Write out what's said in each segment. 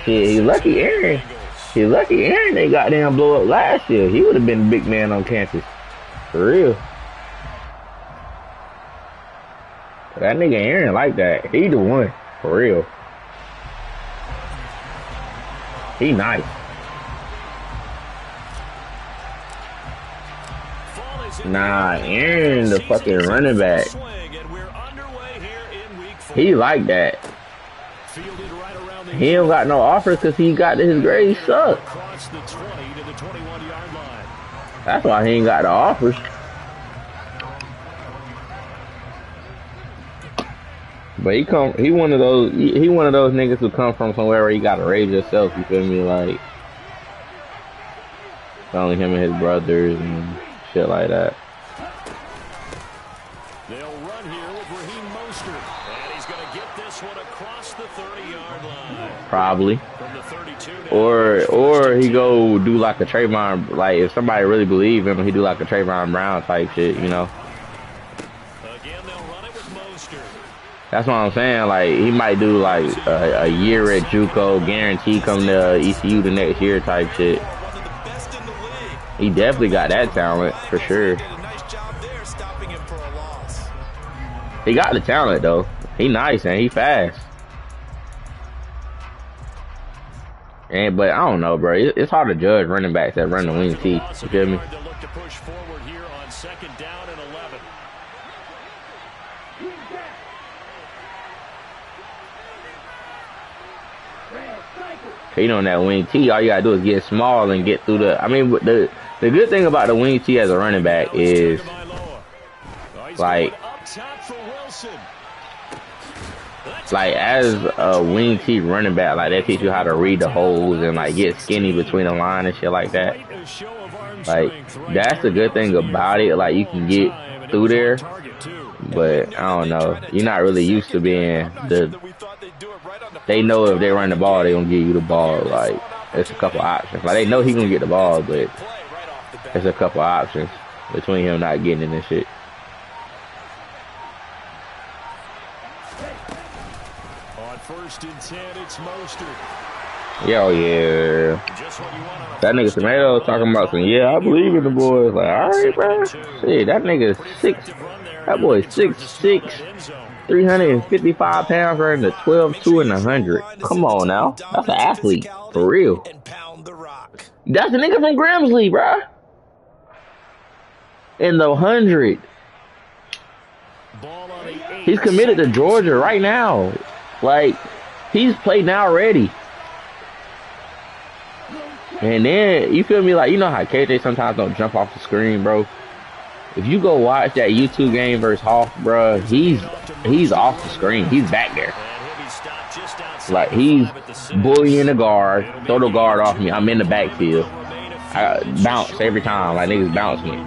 Shit, he lucky Aaron. He lucky Aaron they goddamn blow up last year. He would have been the big man on campus. For real. That nigga Aaron like that. He the one. For real. He nice. Nah, Aaron the fucking running back. He like that. He don't got no offers because he got his grades suck. That's why he ain't got the offers. But he one of those niggas who come from somewhere where you gotta raise yourself, you feel me? Like only him and his brothers and shit like that. They'll run here with Raheem Mostert, and he's gonna get this one across the 30-yard line. Probably. From the 32 or he go do like a Trayvon, like if somebody really believe him, he do like a Trayvon Brown type shit, you know? Again, they'll run it with Mostert. That's what I'm saying. Like he might do like a year at JUCO, guarantee come to ECU the next year type shit. He definitely got that talent for sure. He got the talent though. He nice and he fast. And but I don't know, bro. It's hard to judge running backs that run the wing T. You feel me? You know, on that wing T, all you gotta do is get small and get through the. I mean, the good thing about the wing T as a running back is, like as a wing T running back, like they teach you how to read the holes and like get skinny between the line and shit like that. Like that's the good thing about it. Like you can get through there, but I don't know. You're not really used to being the. They know if they run the ball, they gonna give you the ball. Like it's a couple options. Like they know he gonna get the ball, but there's a couple options between him not getting it and shit. On 1st and 10, it's Mostert. Yo, yeah. That nigga Tomato talking about some. Yeah, I believe in the boys. Like, all right, bro. Shit, that nigga 6. That boy 6'6". 355 pounds running the 12, 2, and 100. Come on now. That's an athlete. For real. That's a nigga from Grimsley, bruh. In the 100. He's committed to Georgia right now. Like, he's played now already. And then, you feel me? Like, you know how KJ sometimes don't jump off the screen, bro? If you go watch that YouTube game versus Hoff, bro, he's off the screen. He's back there. Like, he's bullying the guard. Throw the guard off me. I'm in the backfield. I bounce every time. Like, niggas bounce me.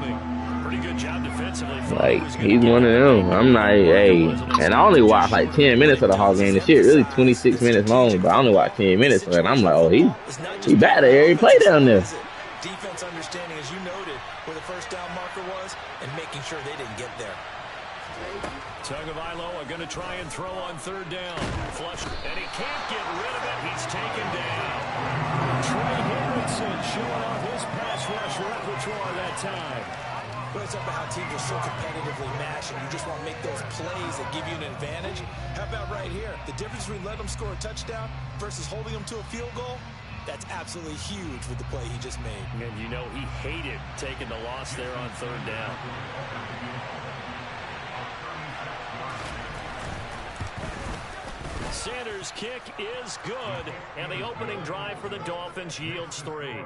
Like, he's one of them. I'm like, hey. And I only watched like 10 minutes of the Hawk game. The shit really 26 minutes long, but I only watched 10 minutes of it. And I'm like, oh, he back there. He played down there. Defense understanding, as you noted, where the first down marker was and making sure they didn't get there. Tagovailoa are going to try and throw on 3rd down. Flush, and he can't get rid of it. He's taken down. Trey Hendrickson showing off his pass rush repertoire that time. Well, it's up about how teams are so competitively matched, and you just want to make those plays that give you an advantage. How about right here? The difference between letting them score a touchdown versus holding them to a field goal, that's absolutely huge with the play he just made. And you know he hated taking the loss there on 3rd down. Sanders' kick is good, and the opening drive for the Dolphins yields 3.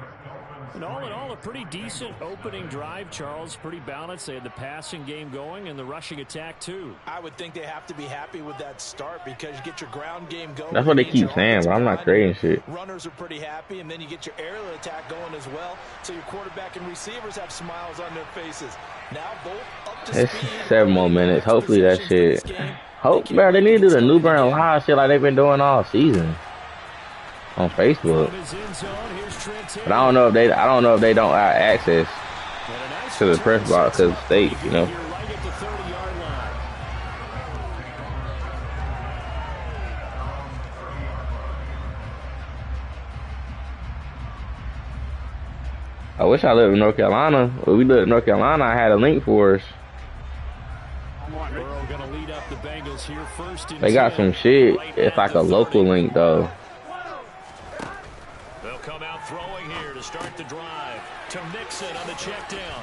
And all in all, a pretty decent opening drive, Charles. Pretty balanced. They had the passing game going and the rushing attack, too. I would think they have to be happy with that start because you get your ground game going. That's what they keep saying, but I'm not creating shit. Runners are pretty happy, and then you get your aerial attack going as well. So your quarterback and receivers have smiles on their faces. Now both up to It's speed. 7 more minutes. Hopefully that shit. Hope, bro, they need to do the New Brand Live shit like they've been doing all season on Facebook. But I don't know if they don't have access to the press box because state, you know. I wish I lived in North Carolina. When we lived in North Carolina, I had a link for us. Burrow gonna lead up the Bengals here first and They got 10, some shit. right It's like at the a local 30. link though. They'll come out throwing here to start the drive. To Mixon on the check down.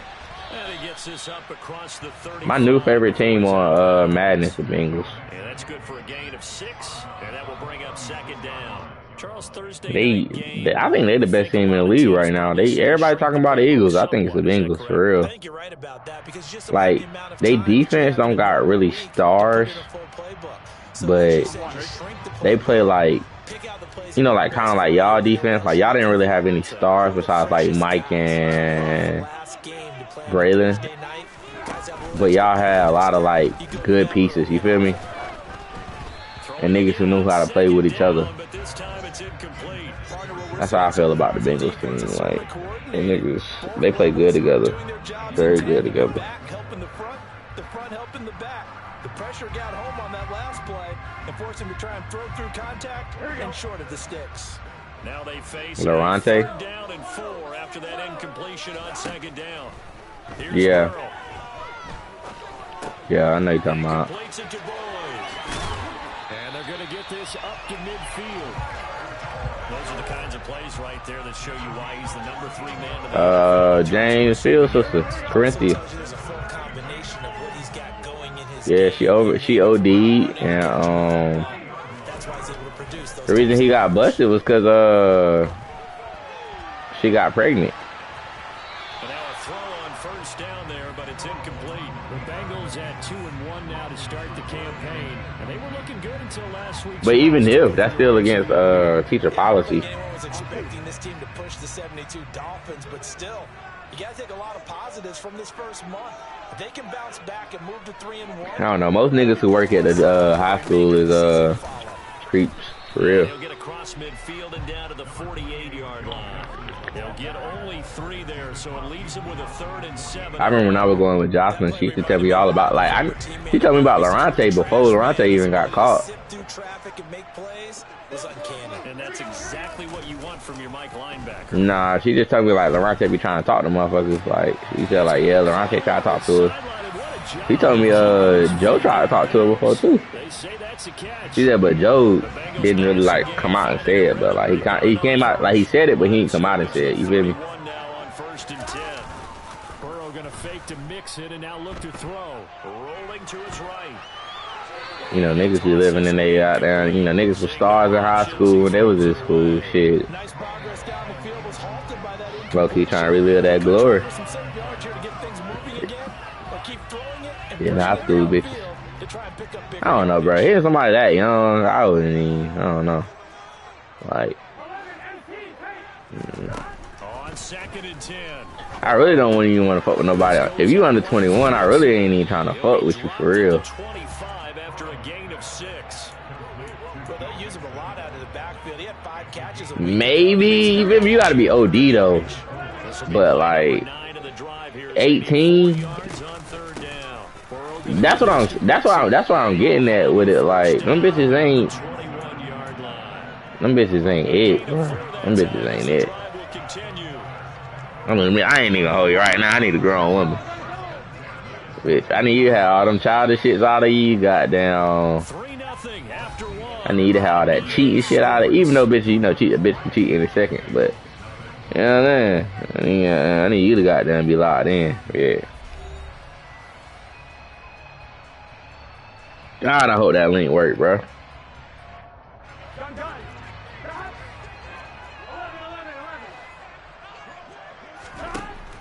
And he gets this up across the 30. My new favorite team on Madden is the Bengals. And that's good for a gain of 6. And that will bring up second down. Charles, Thursday night game. I think they're the best team in the league right now. Everybody talking about the Eagles. I think it's the Bengals for real. I think you're right about that because just Like, they defense don't got really stars, but they play like, you know, like kind of like y'all defense. Like y'all didn't really have any stars besides like Mike and Braylon, but y'all had a lot of like good pieces. You feel me? And niggas who knew how to play with each other. That's how I feel about the Bengals team. Like, they niggas, they play good together. Very good together. Helping the front helping the back. The pressure got home on that last play and forced him to try and throw through contact and short of the sticks. Now they face Lorante. down and 4 after that incompletion on second down. Yeah. Yeah, I know you're talking about. And they're going to get this up to midfield. Those are the kinds of plays right there that show you why he's the number 3 man. James Fields' sister, Corinthia. Yeah, she OD'd, and the reason he got busted was because she got pregnant. And now a throw on first down there, but it's incomplete. The Bengals at 2-1 now to start the campaign, and they were looking good until last week. But even if that's still against teacher policy. Anyone was expecting this team to push the 72 Dolphins, but still, you got to take a lot of positives from this first month. If they can bounce back and move to 3-1. I don't know. Most niggas who work at the high school is creeps for real. They'll get across midfield and down to the 48-yard line. They'll get only 3 there, so it leaves them with a 3rd and 7. I remember when I was going with Jocelyn, she used to tell me all about, like, she told me about Lorante before Lorante even got caught. And that's exactly what you want from your Mike linebacker. Nah, she just told me, like, Lorante be trying to talk to motherfuckers. Like, she said, like, yeah, Lorante tried to talk to her. He told me Joe tried to talk to her before, too. They say that's a catch. She said, but Joe didn't really, like, come out and say it. But, like, he came out, like, he said it, but he didn't come out and say it. You feel me? Now on 1st and 10. Burrow going to fake to mix it and now look to throw. Rolling to his right. You know, niggas be living in they out there. You know, niggas were stars in high school when they was in school. Shit. Low-key trying to relive that glory. In high school, bitch. I don't know, bro. Here's somebody that young. I wouldn't even. I don't know. Like. On 2nd and 10. I really don't even want to fuck with nobody else. If you under 21, I really ain't even trying to fuck with you for real. 25 after a gain of 6. Well, they use him a lot out of the backfield. He had 5 catches. Maybe you got to be OD though. But like 18. That's what I'm getting at with it. Like them bitches ain't. Them bitches ain't it. Them bitches ain't it. I mean, I ain't even gonna hold you right now. I need a grown woman. Bitch, I need you to have all them childish shits out of you. Goddamn. I need to have all that cheating shit out of it. Even though, bitch, you know, a bitch can cheat in a second. But, you know what I'm saying? I need you to goddamn be locked in. Yeah. God, I hope that link work, bro.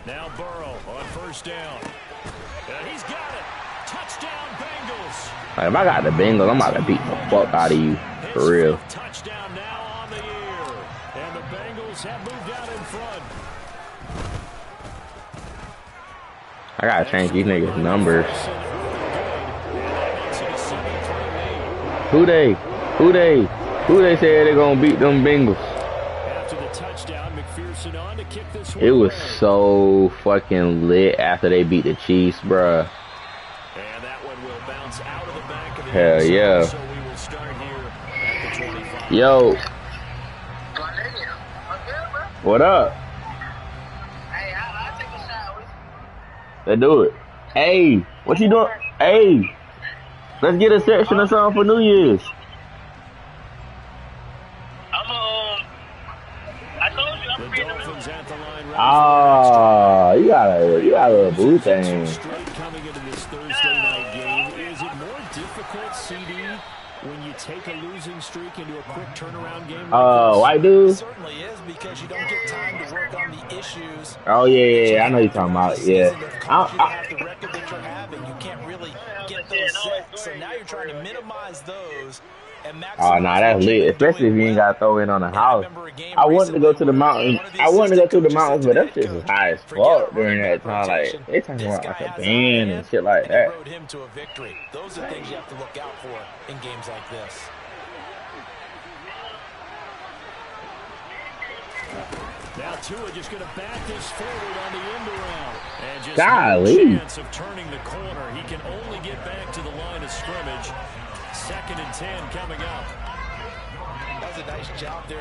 Now Burrow on 1st down. And he's got it. Touchdown Bengals. Like, if I got the Bengals, I'm about to beat the fuck out of you. For real. Touchdown now on the year. And the Bengals have moved out in front. I gotta change these niggas' numbers. Who they said they're gonna beat them Bengals? After the touchdown, McPherson on to kick this one. It was so fucking lit after they beat the Chiefs, bruh. And that one will bounce out of the back of the hell yeah. So we will start here at the 25. Yo. What up? Hey, Let's do it. Hey, what you doing? Hey, let's get a section or something for New Year's. I told you I'm free to Ah, you got a blue thing. Coming into this Thursday night game, is it more difficult, CD, when you take a losing streak into a quick turnaround game? White dude. It certainly is, because you don't get time to work on the issues. Oh yeah, I know you're talking about. Yeah. The record that you're having, you can't really get those set. So now you're trying to minimize those. Oh, nah, that's lit. Especially if you ain't got to throw in on the house. I wanted to go to the mountains. I wanted to go through the mountains, but that shit was high as fuck during that time. Like, they talking about like a band and shit like that. Rode him to a victory. Those are things you have to look out for in games like this. Now Tua just going to back this forward on the end around. And just golly. No chance of turning the corner. He can only get back to the line of scrimmage. 2nd and 10 coming up. That was a nice job there.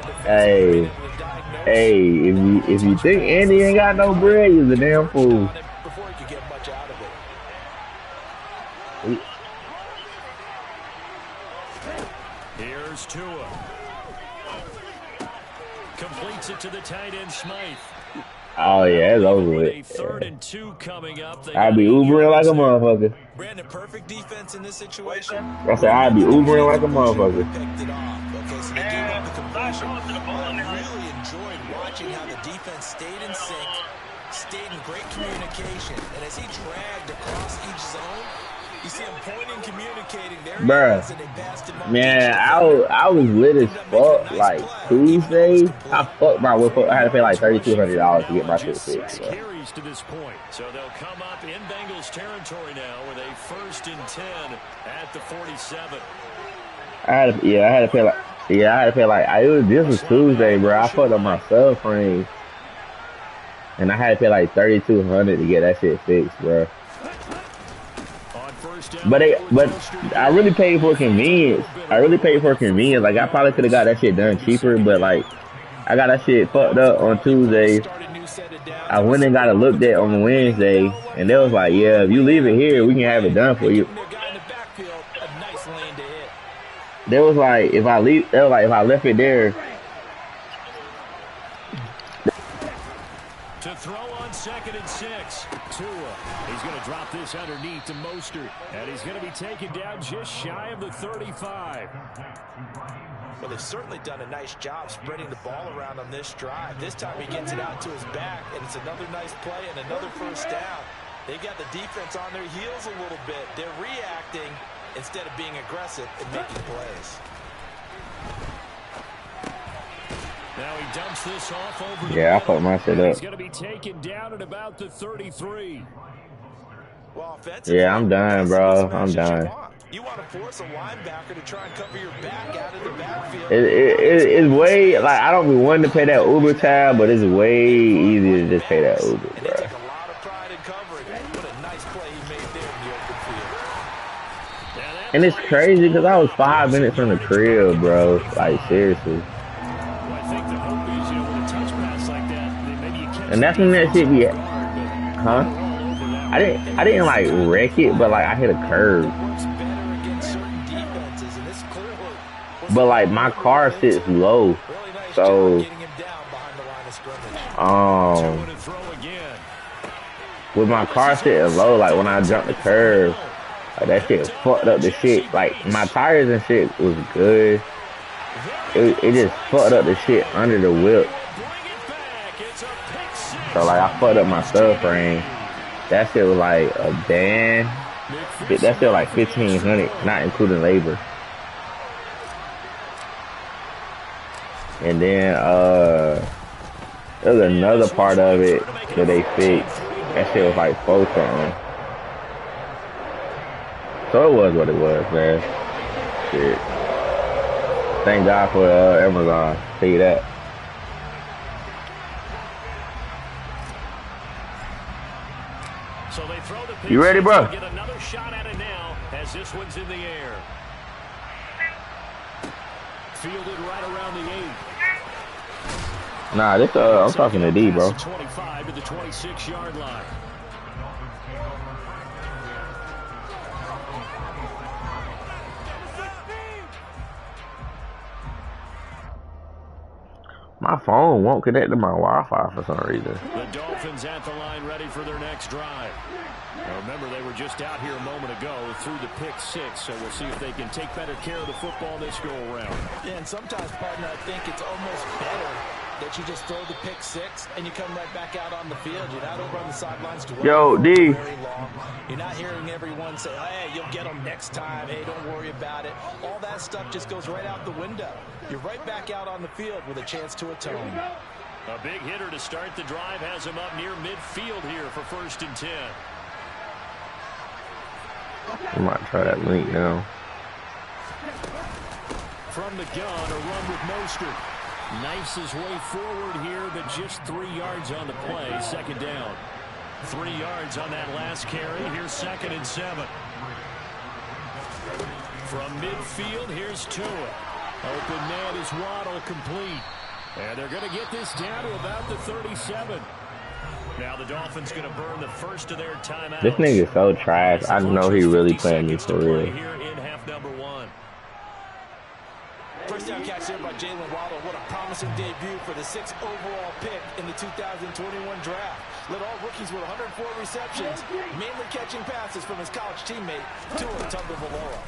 Hey, if you think Andy ain't got no bread, you're a damn fool. Before he could get much out of it. Here's Tua. Completes it to the tight end Smythe. Oh yeah, it's over with. 3rd and 2 coming up. I'd be Ubering like a motherfucker. Brandon, perfect defense in this situation. I said I'd be Ubering like a motherfucker. Picked it off. Okay, so they gave up the completion. I really enjoyed watching how the defense stayed in sync, stayed in great communication, and as he dragged across each zone, you see him pointing, communicating. There bruh, and they passed him man, I was lit as fuck. Like Tuesday, I fucked my whip up. I had to pay like $3,200 to get my shit fixed. Carries to this point, so they'll come up in Bengals territory now with a 1st and 10 at the 47. I had to pay like this was Tuesday, bro. I fucked up my subframe, and I had to pay like $3,200 to get that shit fixed, bro. But I really paid for convenience. Like I probably could have got that shit done cheaper, but like I got that shit fucked up on Tuesday. I went and got it looked at on Wednesday, and they was like, "Yeah, if you leave it here, we can have it done for you." They was like, if I left it there. To throw on 2nd and 6. Tua. He's going to drop this underneath to Mostert. And he's going to be taken down just shy of the 35. Well, they've certainly done a nice job spreading the ball around on this drive. This time he gets it out to his back, and it's another nice play and another 1st down. They got the defense on their heels a little bit. They're reacting instead of being aggressive and making plays. Now he dumps this off over. Yeah, I fucked my shit up. He's going to be taken down at about the 33. Well, yeah, I'm done, bro. I'm done. You want to force a linebacker to try and cover your back out of the backfield. It's way, like, I don't be wanting to pay that Uber tab, but it's way easier to just pay that Uber, bro. They take a lot of pride in covering. What a nice play he made there in the open field. And it's crazy because I was 5 minutes from the crib, bro. Like, seriously. And that's when that shit be, huh? I didn't like wreck it, but like I hit a curve. But like my car sits low, so with my car sitting low, like when I jumped the curve, like that shit fucked up the shit. Like my tires and shit was good. It just fucked up the shit under the whip. So like I fucked up my subframe. That shit was like a band. That shit like $1,500, not including labor. And then there was another part of it that they fixed. That shit was like $4 something. So it was what it was, man. Shit. Thank God for Amazon. I'll tell you that. So they throw the you ready, bro? Get another shot at it now as this one's in the air. Fielded right around the 8. Nah, this I'm talking to D, bro. 25 to the 26-yard line. My phone won't connect to my Wi-Fi for some reason. The Dolphins at the line ready for their next drive. Now remember, they were just out here a moment ago through the pick six, so we'll see if they can take better care of the football this go-around. Yeah, and sometimes, partner, I think it's almost better that you just throw the pick six and you come right back out on the field. You're not over on the sidelines to Yo, D. very long. You're not hearing everyone say, hey, you'll get them next time. Hey, don't worry about it. All that stuff just goes right out the window. You're right back out on the field with a chance to atone. A big hitter to start the drive has him up near midfield here for 1st and 10. I might try that link now. From the gun, a run with Mostert. Knifes his way forward here, but just 3 yards on the play. 2nd down. 3 yards on that last carry. Here's 2nd and 7. From midfield, here's Tua. Open man is Waddle, complete. And they're going to get this down to about the 37. Now the Dolphins going to burn the first of their timeouts. This nigga's so trash. I know he really playing me for real. Here in half number 1. First down catch there by Jalen Waddle. What a promising debut for the 6th overall pick in the 2021 draft. Led all rookies with 104 receptions, mainly catching passes from his college teammate, Tua Tagovailoa.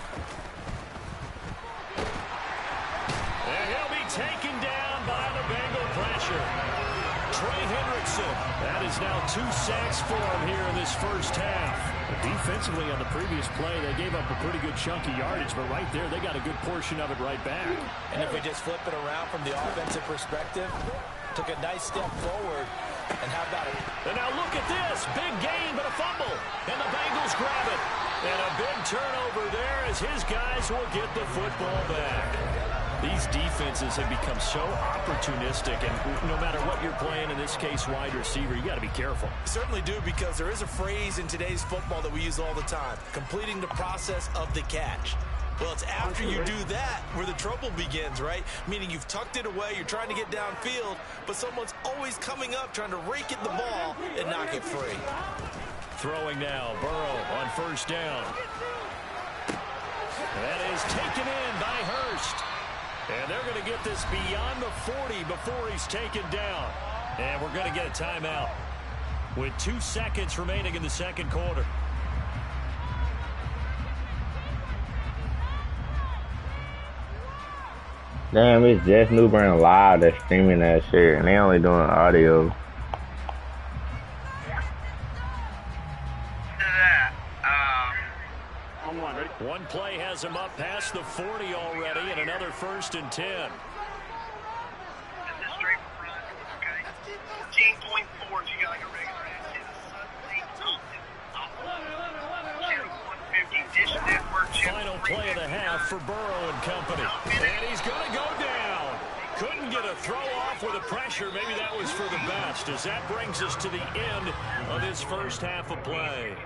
And he'll be taken down by the Bengal pressure. Trey Hendrickson. That is now 2 sacks for him here in this first half. Defensively on the previous play, they gave up a pretty good chunk of yardage, but right there, they got a good portion of it right back. And if we just flip it around from the offensive perspective, took a nice step forward. And how about it? And now look at this. Big gain, but a fumble. And the Bengals grab it. And a big turnover there as his guys will get the football back. These defenses have become so opportunistic, and no matter what you're playing, in this case wide receiver, you got to be careful. Certainly do, because there is a phrase in today's football that we use all the time: completing the process of the catch. Well, it's after you do that where the trouble begins, right? Meaning you've tucked it away, you're trying to get downfield, but someone's always coming up trying to rake at the ball and knock it free. Throwing now, Burrow on 1st down. That is taken in by Hurst. And they're going to get this beyond the 40 before he's taken down. And we're going to get a timeout with 2 seconds remaining in the 2nd quarter. Damn, it's Jeff Newburn live that's streaming that shit, and they only doing audio. One play has him up past the 40 already, and another 1st and 10. This is straight front, okay? 14.4, you got like a regular Final play of the half for Burrow and company. And he's going to go down. Couldn't get a throw off with the pressure. Maybe that was for the best, as that brings us to the end of this first half of play.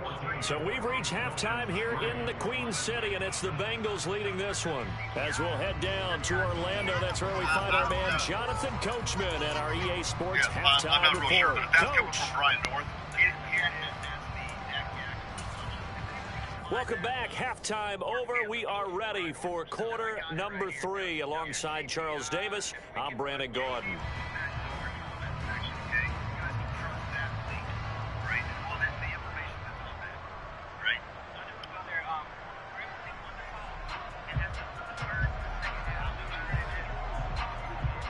So we've reached halftime here in the Queen City, and it's the Bengals leading this one. As we'll head down to Orlando, that's where we find our man Jonathan Coachman at our EA Sports halftime report. Coach. Welcome back. Halftime over. We are ready for quarter number 3. Alongside Charles Davis, I'm Brandon Gordon.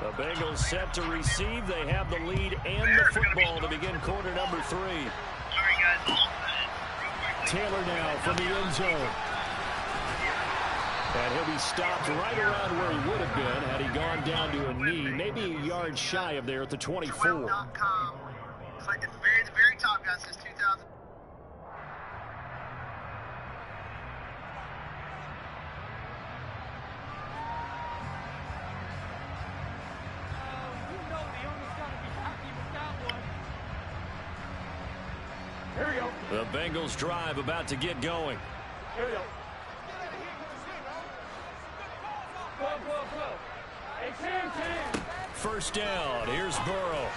The Bengals set to receive. They have the lead and the football to begin quarter number 3. Taylor now from the end zone. And he'll be stopped right around where he would have been had he gone down to a knee, maybe a yard shy of there at the 24. It's like the very top guy since 2000. The Bengals drive about to get going. Here we go. First down. Here's Burrow.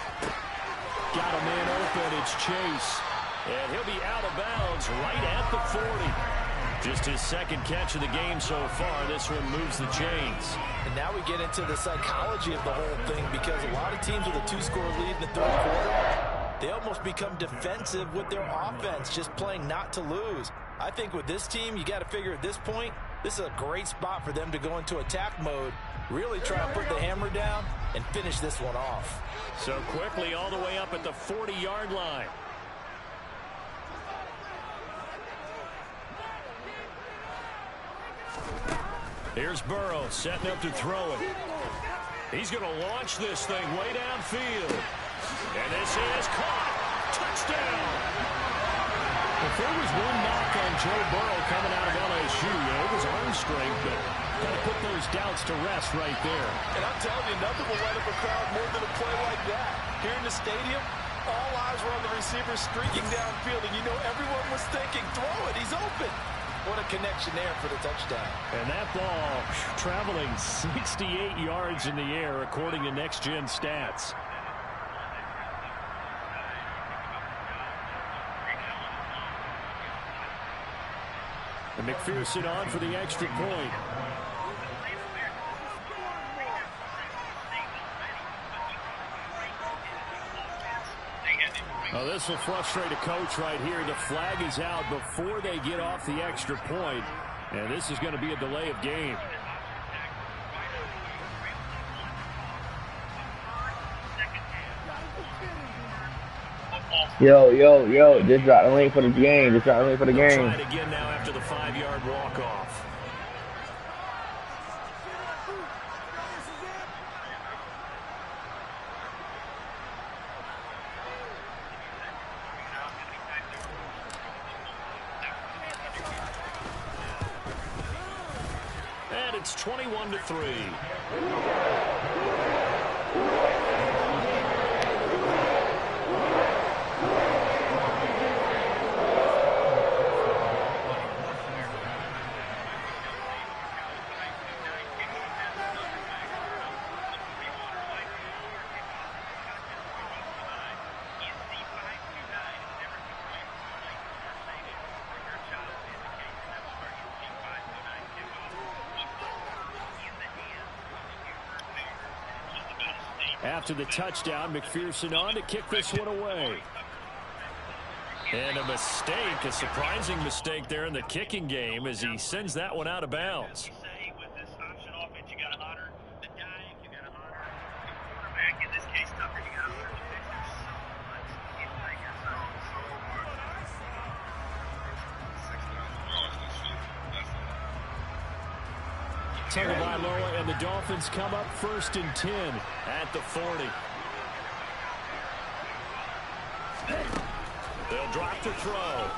Got a man open. It's Chase. And he'll be out of bounds right at the 40. Just his second catch of the game so far. This one moves the chains. And now we get into the psychology of the whole thing, because a lot of teams with a 2-score lead in the third quarter, they almost become defensive with their offense, just playing not to lose. I think with this team, you got to figure at this point, this is a great spot for them to go into attack mode, really try and put the hammer down and finish this one off. So quickly all the way up at the 40-yard line. Here's Burrow setting up to throw it. He's going to launch this thing way downfield. And this is caught. Touchdown. If there was one knock on Joe Burrow coming out of LSU, it was arm strength, but got to put those doubts to rest right there. And I'm telling you, nothing will light up a crowd more than a play like that. Here in the stadium, all eyes were on the receiver streaking downfield, and you know everyone was thinking, throw it, he's open. What a connection there for the touchdown. And that ball traveling 68 yards in the air, according to Next Gen Stats. And McPherson on for the extra point. Oh, this will frustrate a coach right here. The flag is out before they get off the extra point, and this is going to be a delay of game. Yo, just drop the link for the game. Just drop the link for the game. Try it again now after the 5-yard walk-off. And it's 21-3. After the touchdown, McPherson on to kick this one away. And a mistake, a surprising mistake there in the kicking game as he sends that one out of bounds. Tagovailoa and the Dolphins come up 1st and 10 at the 40. They'll drop to throw.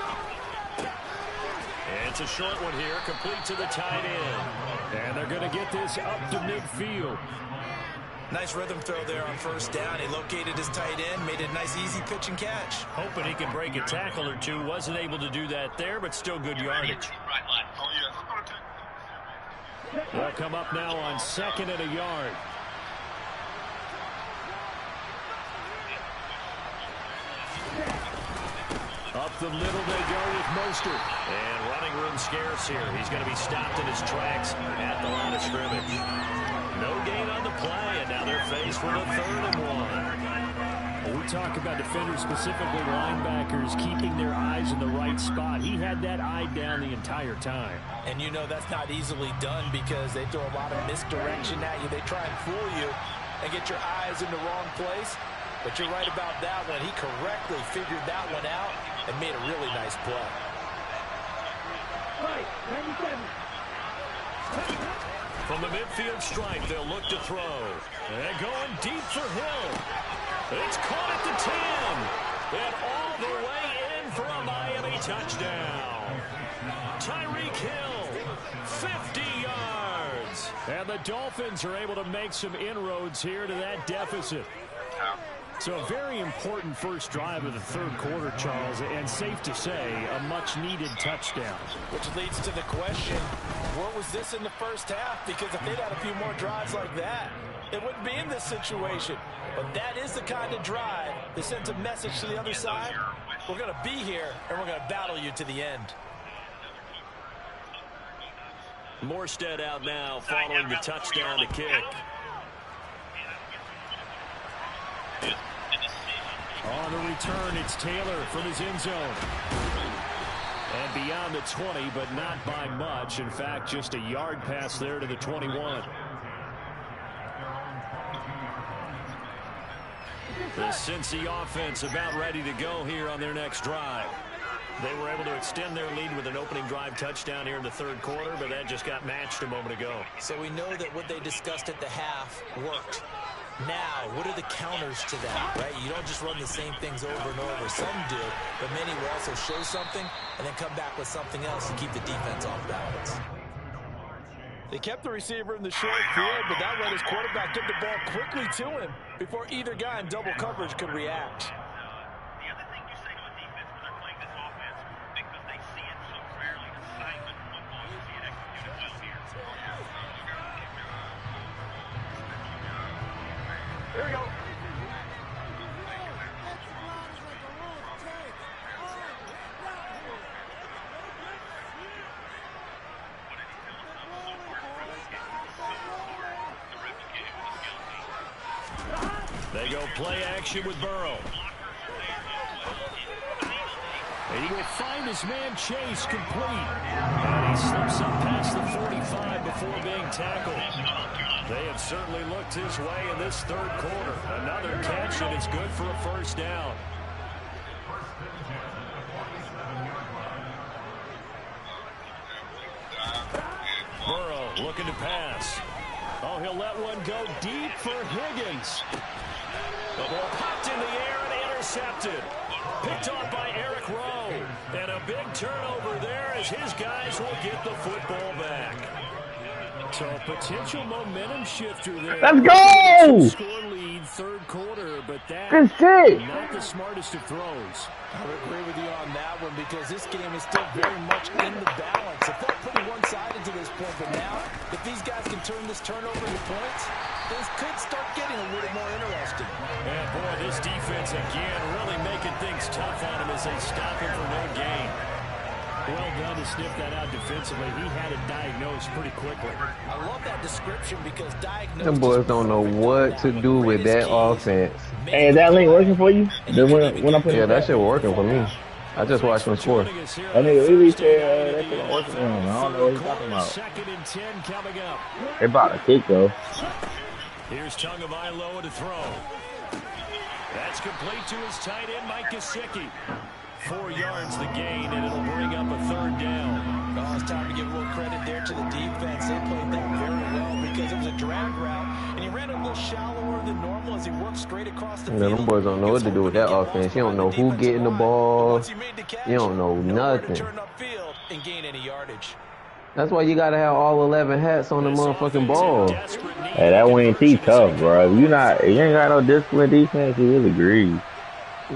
It's a short one here, complete to the tight end. And they're going to get this up to midfield. Nice rhythm throw there on 1st down. He located his tight end, made it a nice easy pitch and catch. Hoping he can break a tackle or two. Wasn't able to do that there, but still good yardage. They'll come up now on 2nd and a yard. Up the middle they go with Mostert. And running room scarce here. He's going to be stopped in his tracks at the line of scrimmage. No gain on the play, and now they're faced with a 3rd and 1. We talk about defenders, specifically linebackers, keeping their eyes in the right spot. He had that eye down the entire time. And you know that's not easily done because they throw a lot of misdirection at you. They try and fool you and get your eyes in the wrong place. But you're right about that one. He correctly figured that one out and made a really nice play. From the midfield stripe, they'll look to throw. And going deep for Hill. It's caught at the 10. And all the way in for a Miami touchdown. Tyreek Hill, 50 yards. And the Dolphins are able to make some inroads here to that deficit. So a very important first drive of the 3rd quarter, Charles, and safe to say, a much-needed touchdown. Which leads to the question, what was this in the 1st half? Because if they'd had a few more drives like that, it wouldn't be in this situation. But that is the kind of drive that sends a message to the other side. We're going to be here, and we're going to battle you to the end. Morstead out now following the touchdown to kick. On the return, it's Taylor from his end zone. And beyond the 20, but not by much. In fact, just a yard pass there to the 21. The Cincy offense about ready to go here on their next drive. They were able to extend their lead with an opening drive touchdown here in the third quarter, but that just got matched a moment ago. So we know that what they discussed at the half worked. Now, what are the counters to that, right? You don't just run the same things over and over. Some do, but many will also show something and then come back with something else to keep the defense off balance. They kept the receiver in the short field, but that let his quarterback get the ball quickly to him before either guy in double coverage could react. The other thing you say to a defense when they're playing this offense, because they see it so rarely, assignment football, you see it executed well here. Here we go. They go play action with Burrow. And he will find his man Chase complete. And he slips up past the 45 before being tackled. They have certainly looked his way in this third quarter. Another catch, and it's good for a first down. Burrow looking to pass. Oh, he'll let one go deep for Higgins. The ball popped in the air and intercepted. Picked off by Eric Rowe. And a big turnover there as his guys will get the football back. So a potential momentum shifter there. Let's go! Score lead third quarter, but that's not the smartest of throws. I would agree with you on that one because this game is still very much in the balance. It felt pretty one-sided to this point, but now if these guys can turn this turnover into points, things could start getting a little more interesting. And boy, this defense again really making things tough on him as they stop him for no gain. Well done to sniff that out defensively. He had it diagnosed pretty quickly. I love that description because diagnosed. Them boys don't know what to do with that offense. Hey, is that link working for you? When I put Yeah, that shit working for me. I just watched him score. I nigga really said that shit don't work for him. I don't know what he's talking about. Second and 10 coming up. They about to kick though. Here's Tagovailoa to throw. That's complete to his tight end, Mike Gesicki. 4 yards the gain, and it'll bring up a third down. Oh, it's time to give a little credit there to the defense. They played that very well because it was a drag route, and he ran a little shallower than normal as he worked straight across the field. Them boys don't know what to do with that offense. You don't know who getting the ball. You don't know nothing. Turn upfield and gain any yardage. That's why you gotta have all 11 hats on the motherfucking ball. Hey, that wing T tough, bro. If you ain't got no disciplined defense, you really grieve.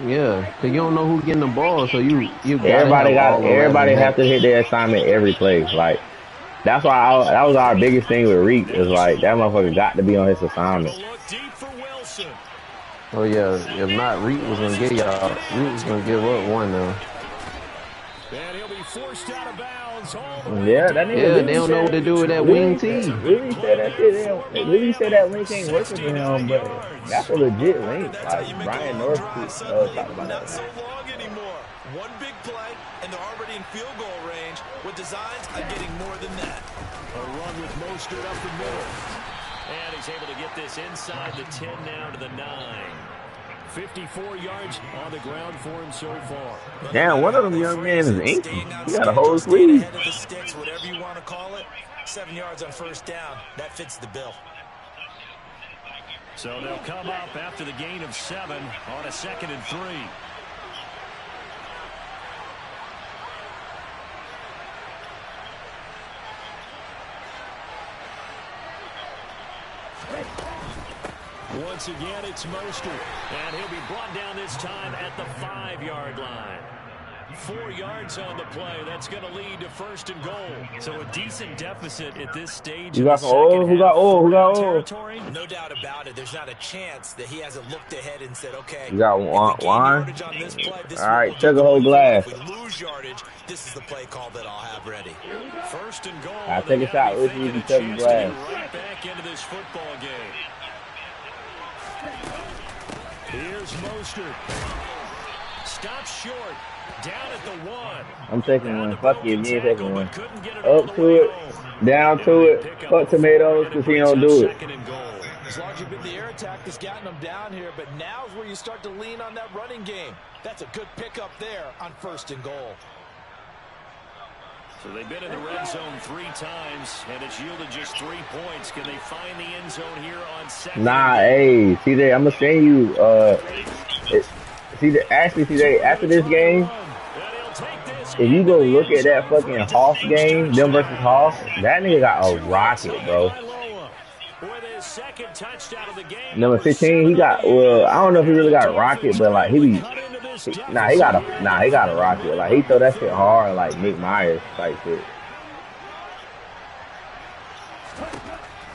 Yeah, cause you don't know who getting the ball, so you everybody have to hit their assignment every play. Like that's why that was our biggest thing with Reek is like that motherfucker got to be on his assignment. Oh yeah, if not, Reek was gonna get y'all. Reek was gonna give up one though. And he'll be forced out of bounds. Yeah, that nigga. Yeah, they don't know what to do with that wing T. Really said that shit. Really said that link ain't working for him, but that's a legit link. Like Brian North talked about Not that. so long anymore. One big play, and they're already in field goal range with designs on getting more than that. A run with Mostert up the middle. And he's able to get this inside the 10 now to the 9. 54 yards on the ground for him so far. Damn, one of them young men is inky. He got a whole sleeve. Head of the sticks, whatever you want to call it. 7 yards on first down. That fits the bill. So they'll come up after the gain of 7 on a 2nd and 3. Once again, it's Mostert, and he'll be brought down this time at the 5-yard line. 4 yards on the play. That's going to lead to 1st and goal. So a decent deficit at this stage. You got some old? Who got old? Who got old? No doubt about it. There's not a chance that he hasn't looked ahead and said, okay, You got if we gain wine? yardage on this play, this All right, will check a whole glass. If we lose yardage, this is the play call that I'll have ready. 1st and goal. I'll take a shot with you if you check the glass. Right back into this football game. Here's Mostert. Stops short. Down at the 1. I'm taking one. Fuck you, you ain't taking one. Up to it, down to it. Fuck tomatoes because he don't do it. As long as you've been the air attack that's gotten them down here, but now's where you start to lean on that running game. That's a good pickup there on 1st and goal. So they've been in the red zone 3 times, and it's yielded just 3 points. Can they find the end zone here on 2nd? Nah, hey, CJ, I'm gonna send you. CJ, actually, CJ, after this game, if you go look at that fucking Hoss game, them versus Hoss, that nigga got a rocket, bro. Number 15, he got. Well, I don't know if he really got a rocket, but like he be. Nah, he got a rocket. Like he throw that shit hard, like Nick Myers type shit.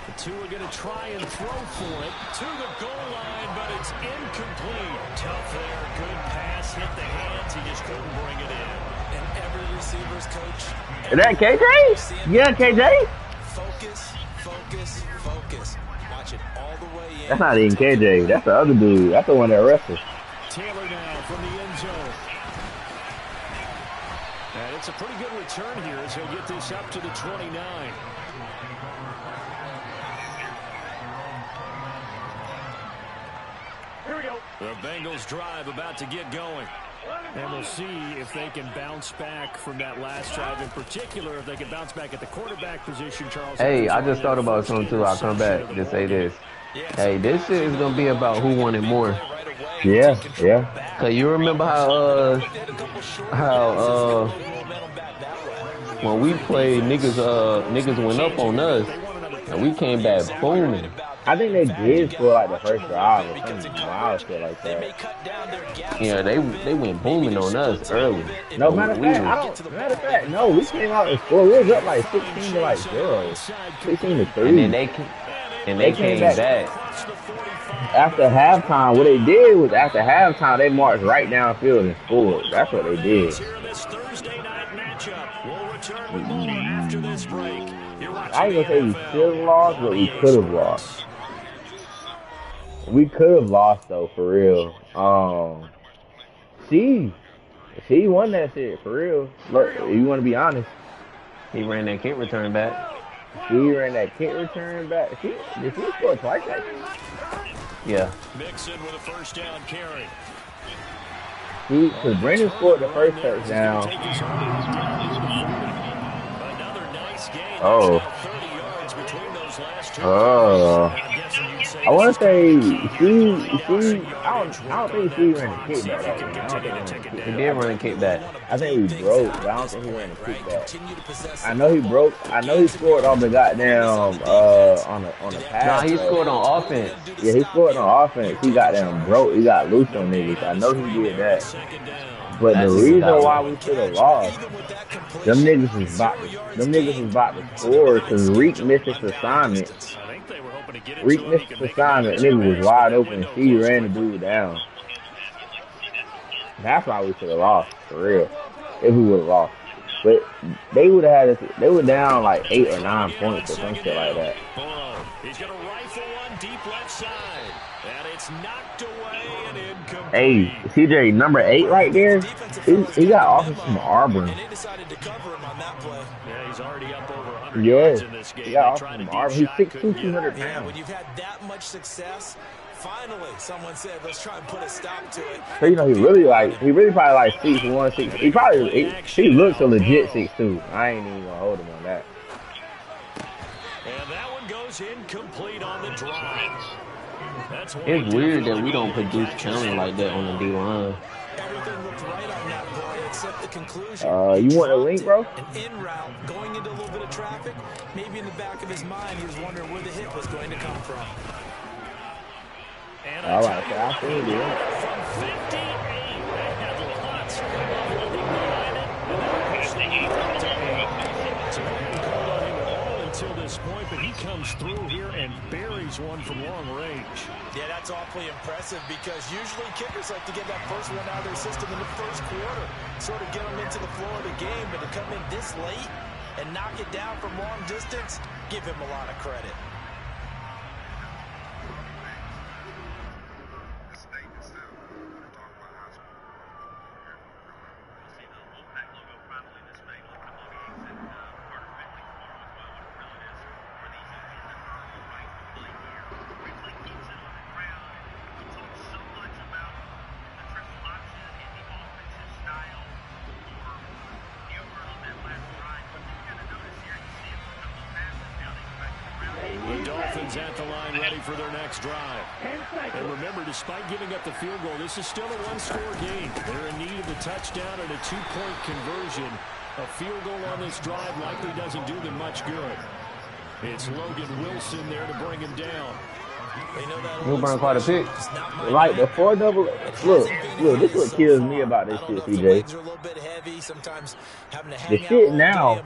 The 2 are going to try and throw for it to the goal line, but it's incomplete. Tough there, good pass, hit the hands, he just couldn't bring it in. And every receiver's coach. Is that KJ? Yeah, KJ. Focus, focus, focus. Watch it all the way in. That's not even KJ. That's the other dude. That's the one that wrestled. Taylor now from the end zone. And it's a pretty good return here as he'll get this up to the 29. Here we go. The Bengals drive about to get going. And we'll see if they can bounce back from that last drive. In particular, if they can bounce back at the quarterback position, Charles. Hey, I just thought about something too. I'll come back to say this. Hey, this shit is gonna be about who wanted more. Yeah. Cause you remember how when we played, niggas went up on us, and we came back booming. I think they did score like the first drive or something wild shit like that. Yeah, they went booming on us early. No, matter of fact, no, we came out and scored. We was up like 16 to like 0, 16 to 3. And then they came back. After halftime, what they did was after halftime they marched right downfield and scored. That's what they did. I ain't gonna say we should have lost, but we could have lost. We could have lost though, for real. She won that shit for real. Look, you want to be honest? He ran that kick return back. She ran that kick return back. Did she score twice actually? Yeah. Mixon with a 1st down carry. Because Brandon scored the first touchdown. Another nice game. Oh. 30 yards between those last 2. I want to say she I don't think she ran a kickback. He did run a kickback. I think he broke, but I don't think he ran a kickback. I know he broke. I know he scored on the goddamn on the pass. Nah, he scored on offense. Yeah, he scored on offense. He goddamn broke. He got loose on niggas. I know he did that. But the reason why we should have lost, them niggas was about to score because Reek missed his assignment. Reek missed his assignment. Nigga was wide open. She ran the dude down. That's why we should have lost, for real. If we would have lost. But they would have had us, they were down like 8 or 9 points or some shit like that. He's going to rifle one deep left side. And it's knocked away and incomplete. Hey, CJ, number 8 right there, he got offers from Auburn. And they decided to cover him on that play. Yeah, he's already up over 100 yards in this game. He got offers from Auburn. He's 6'2", 200 pounds. When you've had that much success, finally someone said, let's try and put a stop to it. So, you know, he really probably like 6'1", 6'2". He looks a legit 6'2". I ain't even gonna hold him on that. And that one goes incomplete on the drive. It's weird that we don't produce talent like that on the D-line. Everything looked right on that play except the conclusion. You want a link, bro? An in route, going into a little bit of traffic. Maybe in the back of his mind, he was wondering where the hit was going to come from. All right, so I think it. From 58, they had lots of Until this point, but he comes through here and buries one from long range. Yeah, that's awfully impressive because usually kickers like to get that first one out of their system in the first quarter, sort of get them into the flow of the game, but to come in this late and knock it down from long distance, give him a lot of credit. At the line, ready for their next drive. And remember, despite giving up the field goal, this is still a one-score game. They're in need of the touchdown and a two-point conversion. A field goal on this drive likely doesn't do them much good. It's Logan Wilson there to bring him down. He'll burn quite a pick. Like the 4 double. Look, this is what kills me about this shit, CJ. The shit now,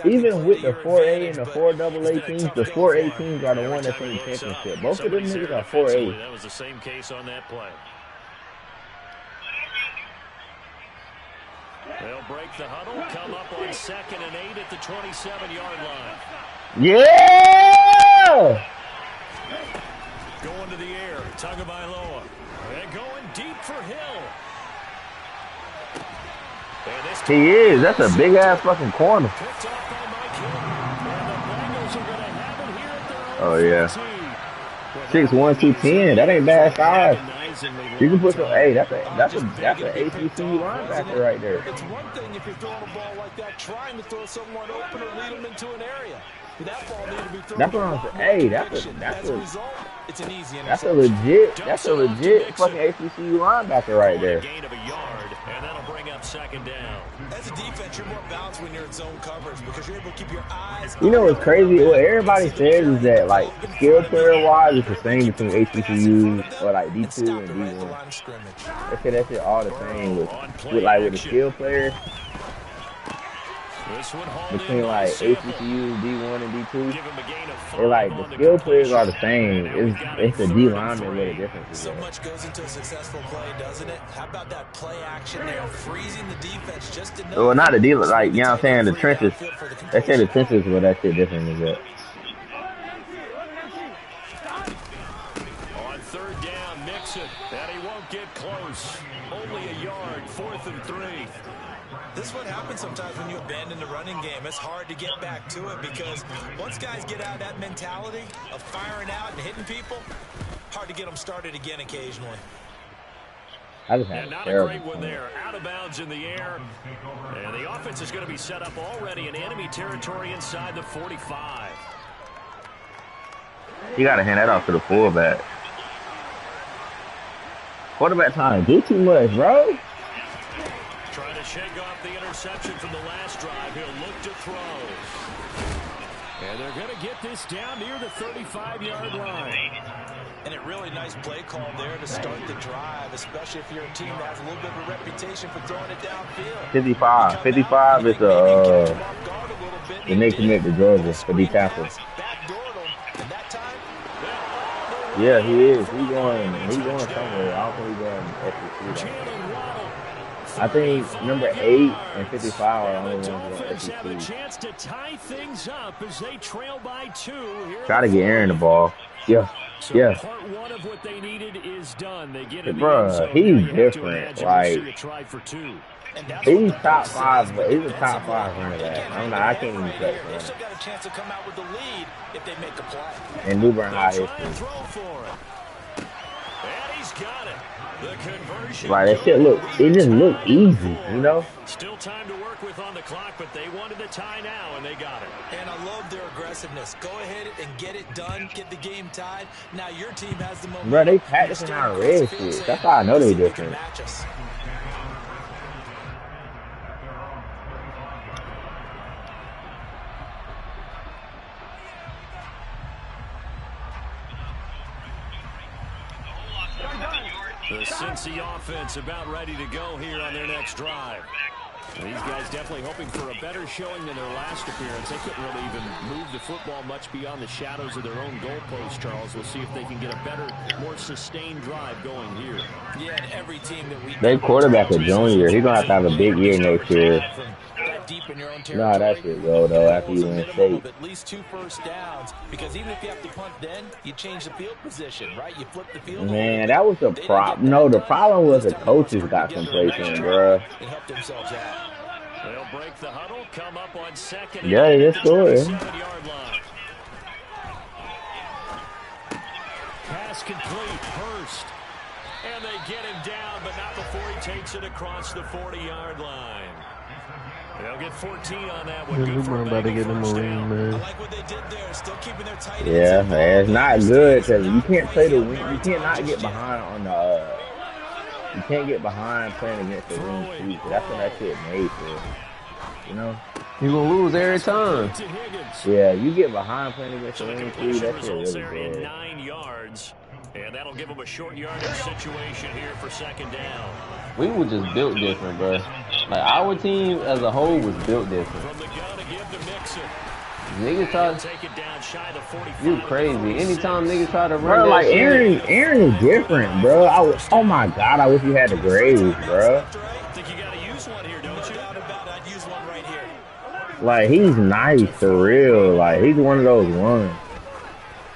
even with the 4A and the 4 double A teams, the 4A teams are the one that's in the championship. Both of them niggas are 4A. That was the same case on that play. They'll break the huddle, come up on 2nd and 8 at the 27-yard line. Yeah! Going to the air, Tagovailoa. And going deep for Hill. He is. That's a big-ass fucking corner. Oh, yeah. 6'1", 210. That ain't bad size. You can put some. Hey, that's an ACC linebacker right there. It's one thing if you're throwing a ball like that, trying to throw someone open or lead them into an area. That ball needed to be thrown. That's what I'm saying. Hey, that's a legit fucking ACC linebacker right there. Gain of a yard, and that'll bring up 2nd down. As a defense, you're more balanced when you're in zone coverage because you're able to keep your eyes. You know what's crazy? What everybody says is that, like, skill player wise, it's the same between HBCUs or like D2 and D1. They say that shit all the same with the skill players. Between like HBCU, D1 and D2, they're like the skill players are the same. It's the D lineman where the difference is. So much goes into a successful play, doesn't it? How about that play action there, freezing the defense just to know? Well, not the D, like, you know what I'm saying, the trenches. They say the trenches where that shit different is at. On 3rd down, Mixon, and he won't get close. Only a yard, 4th and 3. This is what happens sometimes when you abandon the running game. It's hard to get back to it because once guys get out of that mentality of firing out and hitting people, hard to get them started again occasionally. Not a great one there. Out of bounds in the air. And the offense is going to be set up already in enemy territory inside the 45. You got to hand that off to the fullback. Quarterback time. Do too much, bro. Trying to shake off the interception from the last drive. He'll look to throw. And they're going to get this down near the 35-yard line. And a really nice play call there to start the drive, especially if you're a team that has a little bit of a reputation for throwing it downfield. 55. 55 is the next commit to Georgia for D tackle. Yeah, he is. He's going somewhere. I don't think he's going SEC. I think number 8 and 55 are only ones going SEC. Have a chance to tie things up as they trail by 2. Try to get Aaron the ball. Yeah. So yeah. Part 1 of what they needed is done. They get it. Bruh, he's different. Like, he's top 5, but he's a top 5 running back. I'm not. I can't even say it. They still got a chance to come out with the lead if they make a play. And New Bern High history. And he's got it. The conversion. Like, that shit it just looked easy, you know? Still time to work with on the clock, but they wanted the tie now, and they got it. And I love their aggressiveness. Go ahead and get it done, get the game tied. Now your team has the momentum. Bro, they practicing our red shit. That's how I know they're different. The Cincy offense about ready to go here on their next drive. These guys definitely hoping for a better showing than their last appearance. They couldn't really even move the football much beyond the shadows of their own goalpost, Charles. We'll see if they can get a better, more sustained drive going here. Yeah, and every team that we They quarterback a junior. He's gonna have a big year next year. that deep in your own Nah, that territory, shit go though after you win state. at least 2 first downs, because even if you have to punt, then you change the field position, right? You flip the field. Man, that was the problem. No, the problem was the coaches got complacent, bro. They helped themselves out. They'll break the huddle, come up on second. Yeah, it's good. 7-yard line. Pass complete, Hurst. And they get him down, but not before he takes it across the 40-yard line. They'll get 14 on that one. Good for about to get them a ring, man. I like what they did there. Still keeping their tight ends. Yeah, man, it's not good because you can't play the wing. You can't not get behind on the. You can't get behind playing against the wing sweep. That's what that shit made for. You know. You gonna lose every time. Yeah, you get behind playing against the wing sweep. That shit really good. 9 yards. And that'll give them a short yardage situation here for second down. We were just built different, bro. Like, our team as a whole was built different. From the gun to give to Mixon. Niggas try to take it down shy of the 45. You crazy. Anytime niggas try to run bro, that like shit, Aaron is different, bro. Oh my god, I wish you had the grades, bro. I think you gotta use one here, don't you? I'd use one right here. Like, he's nice for real. Like, he's one of those ones.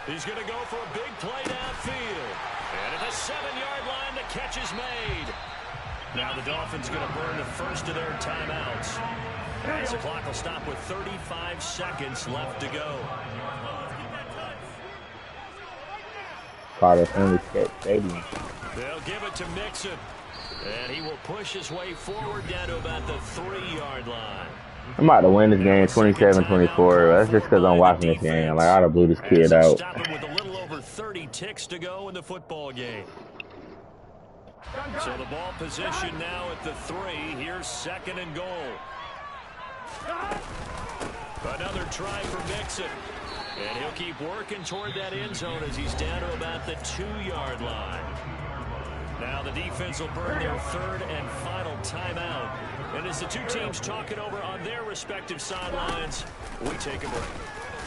He's gonna go for a big play downfield. And at the 7-yard line, the catch is made. Now the Dolphins gonna burn the first of their timeouts. As the clock will stop with 35 seconds left to go. Carter Finley Stadium. They'll give it to Mixon. And he will push his way forward down to about the 3-yard line. I'm about to win this game 27-24. That's just because I'm watching this game. Like, I ought to blew this kid out. Stop him with a little over 30 ticks to go in the football game. So the ball position now at the 3. Here's second and goal. Another try for Mixon. And he'll keep working toward that end zone as he's down to about the 2-yard line. Now the defense will burn their third and final timeout. And as the two teams talk it over on their respective sidelines, we take a break.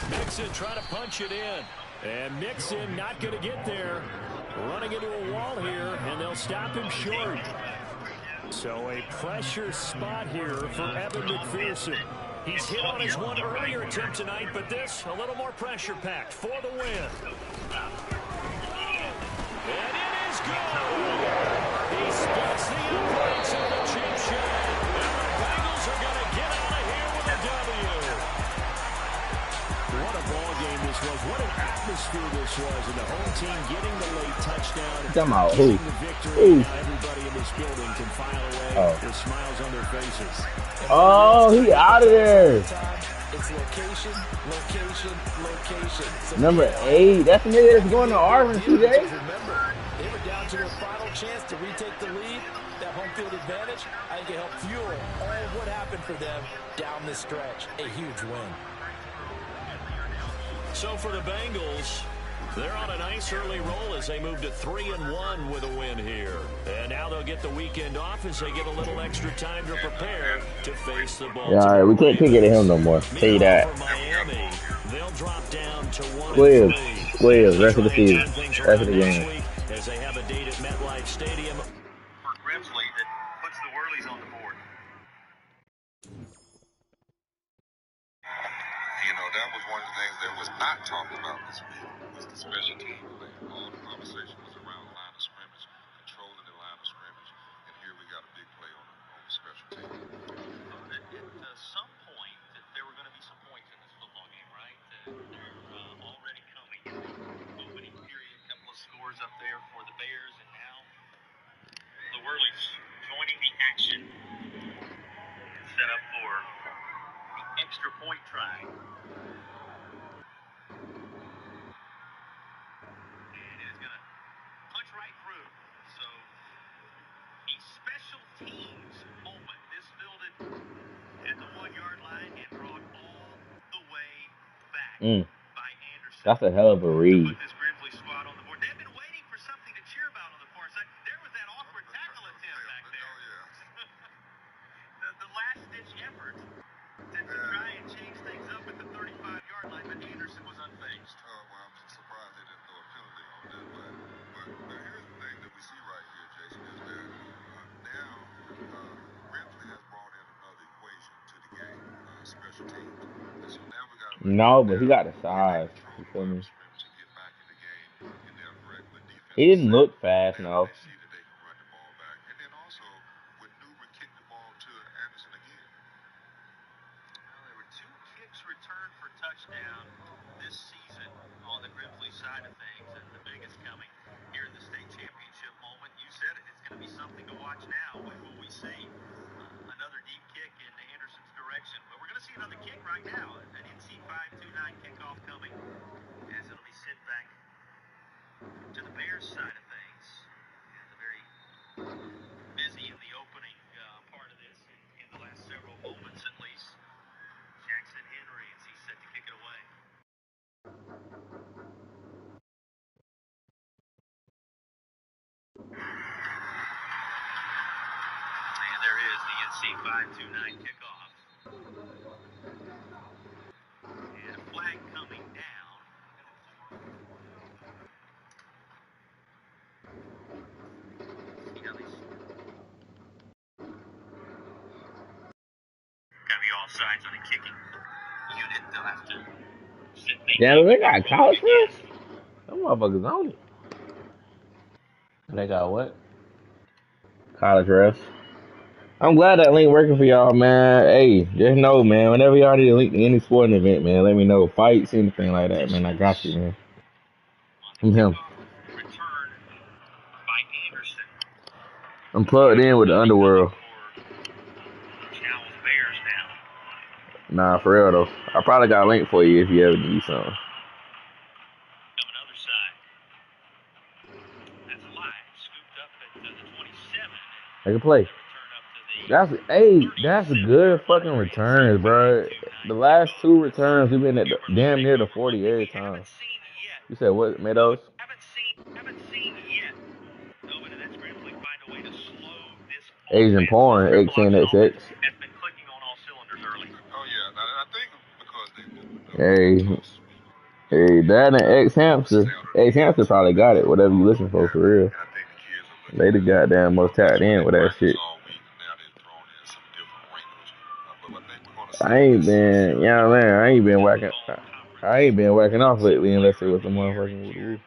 Mixon trying to punch it in. And Mixon not going to get there. Running into a wall here, and they'll stop him short. So a pressure spot here for Evan McPherson. He's hit on his one earlier attempt tonight, but this a little more pressure-packed for the win. And it is good. He splits the uprights of the chip shot. And the Bengals are going to get out of here with a W. What a ball game this was. What an atmosphere this was. And the home team getting the late touchdown. Come on, who? The victory. Now everybody in this building can file away with smiles on their faces. Oh, he out of there. It's location, location, location. So Number 8. That's the nigga that's going to Auburn, TJ. Remember, they were down to their final chance to retake the lead. That home field advantage, I think it helped fuel all of what happened for them down this stretch. A huge win. So for the Bengals, they're on a nice early roll as they move to 3-1 with a win here. And now they'll get the weekend off as they get a little extra time to prepare to face the ball. Yeah, all right, we can't kick it to him no more. Tell you that. Miami, they'll drop down to 1-3. Williams, rest of the season, rest of the game. As they have a date at MetLife Stadium. For Grimsley that puts the Whirlies on the board. You know, that was one of the things that was not talked about this week, was the special team play. All the conversation was around the line of scrimmage, controlling the line of scrimmage, and here we got a big play on the special team. At some point, there were going to be some points in this football game, right? They're already coming. Opening period, a couple of scores up there for the Bears, and now the Whirlies joining the action. Set up for the extra point try. And it is going to punch right through. So, a special teams moment. This filled it at the 1-yard line and brought all the way back by Anderson. That's a hell of a read. Put this Grimsley squad on the board. They've been waiting for something to cheer about on the far side. There was that awkward tackle attempt back there. Oh, yeah. The last No, but he got the size. You feel me? Scrimmage and get back in the game in their regular He defensive didn't set. look fast Now enough. they see that they can run the ball back. And then also, when Newbert kicked the ball to Anderson again. Well, there were 2 kicks returned for touchdown this season on the Grimsley side of things, and the biggest coming here in the state championship moment. You said it, it's going to be something to watch now. When will we see another deep kick in Anderson's direction? Well, we're going to see another kick right now, an NC 529 kickoff coming, as it'll be sent back to the Bears side of things. And very busy in the opening part of this, in the last several moments at least. Jackson Henry, as he's set to kick it away. And there is the NC 529 kickoff. And a flag coming down. See how these. Gotta be all sides on the kicking unit. They'll have to sit things Yeah, up they before got moving college again. refs. Them motherfuckers on it. They got what? College refs. I'm glad that link working for y'all, man. Hey, just know, man, whenever y'all need a link to any sporting event, man, let me know. Fights, anything like that, man. I got you, man. I'm him. Return by Anderson. I'm plugged in with the underworld. Challenge Bears now. Nah, for real, though. I probably got a link for you if you ever need something. Coming other side. That's live. Scooped up at the 27. Make a play. That's good fucking returns, bro. The last 2 returns, we've been at damn near the 40 every time. You said what, Meadows? Haven't seen yet. Nobody, that's Grimsley find a way to slow this Asian porn, X10XX. has been clicking on all cylinders early. Oh, yeah. I think because they Hey, hey, that and X Hamster. X Hamster probably got it, whatever you listen for real. And I think the kids are looking They the goddamn most tapped in with that shit. all week. Now they're throwing in some different wrinkles. But I think we're going to see I ain't been, you know what I mean? I ain't been whacking off lately unless it was the motherfucking woo.